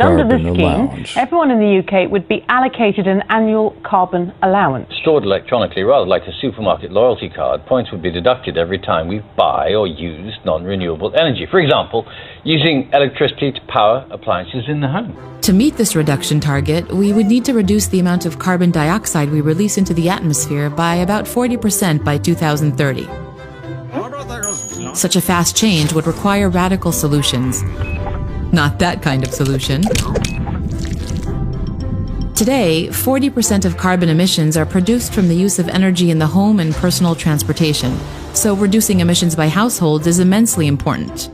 under the carbon scheme, allowance. everyone in the UK would be allocated an annual carbon allowance. Stored electronically, rather like a supermarket loyalty card, points would be deducted every time we buy or use non-renewable energy. For example, using electricity to power appliances in the home. To meet this reduction target, we would need to reduce the amount of carbon dioxide we release into the atmosphere by about 40% by 2030. Such a fast change would require radical solutions. Not that kind of solution. Today, 40% of carbon emissions are produced from the use of energy in the home and personal transportation, so reducing emissions by households is immensely important.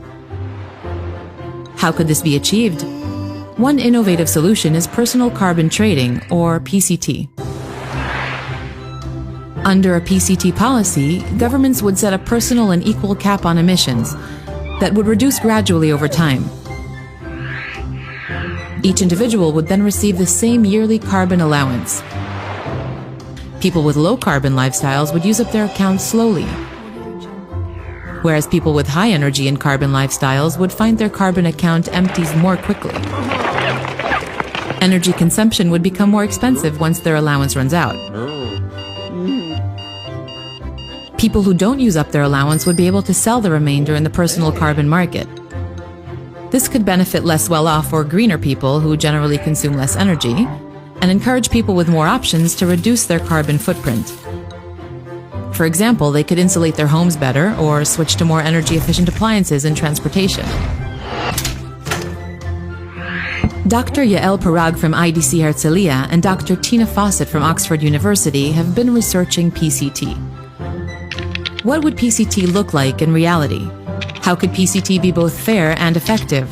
How could this be achieved? One innovative solution is personal carbon trading, or PCT. Under a PCT policy, governments would set a personal and equal cap on emissions that would reduce gradually over time. Each individual would then receive the same yearly carbon allowance. People with low carbon lifestyles would use up their accounts slowly, whereas people with high energy and carbon lifestyles would find their carbon account empties more quickly. Energy consumption would become more expensive once their allowance runs out. People who don't use up their allowance would be able to sell the remainder in the personal carbon market. This could benefit less well-off or greener people who generally consume less energy, and encourage people with more options to reduce their carbon footprint. For example, they could insulate their homes better or switch to more energy-efficient appliances in transportation. Dr. Yael Parag from IDC Herzliya and Dr. Tina Fawcett from Oxford University have been researching PCT. What would PCT look like in reality? How could PCT be both fair and effective?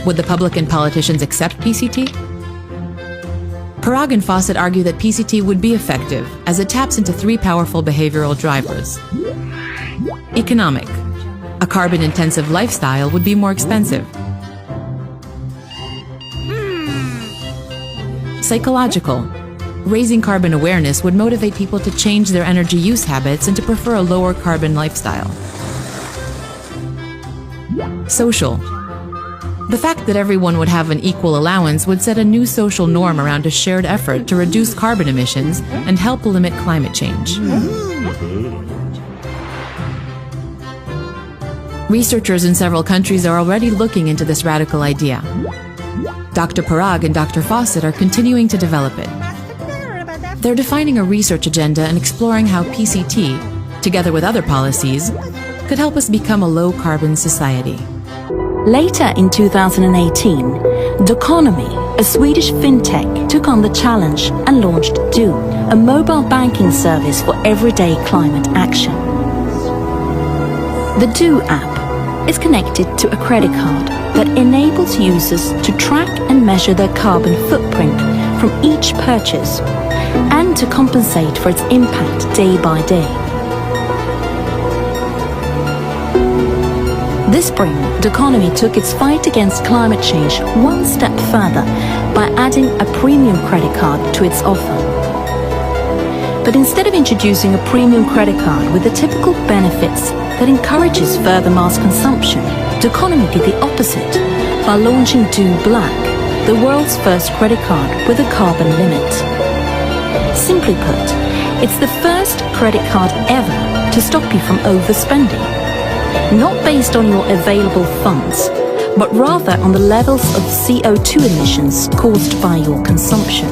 Would the public and politicians accept PCT? Parag and Fawcett argue that PCT would be effective, as it taps into three powerful behavioral drivers. Economic. A carbon-intensive lifestyle would be more expensive. Psychological. Raising carbon awareness would motivate people to change their energy use habits and to prefer a lower carbon lifestyle. Social. The fact that everyone would have an equal allowance would set a new social norm around a shared effort to reduce carbon emissions and help limit climate change. Researchers in several countries are already looking into this radical idea. Dr. Parag and Dr. Fawcett are continuing to develop it. They're defining a research agenda and exploring how PCT, together with other policies, could help us become a low-carbon society. Later in 2018, Doconomy, a Swedish fintech, took on the challenge and launched Do, a mobile banking service for everyday climate action. The Do app is connected to a credit card that enables users to track and measure their carbon footprint from each purchase and to compensate for its impact day by day. This spring, Doconomy took its fight against climate change one step further by adding a premium credit card to its offer. But instead of introducing a premium credit card with the typical benefits that encourages further mass consumption, Doconomy did the opposite by launching Do Black, the world's first credit card with a carbon limit. Simply put, it's the first credit card ever to stop you from overspending. Not based on your available funds, but rather on the levels of CO2 emissions caused by your consumption.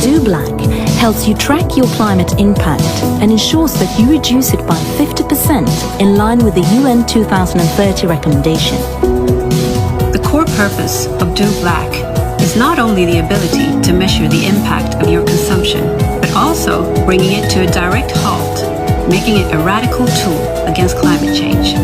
Do Black helps you track your climate impact and ensures that you reduce it by 50% in line with the UN 2030 recommendation. The core purpose of Do Black is not only the ability to measure the impact of your consumption, but also bringing it to a direct halt, making it a radical tool against climate change.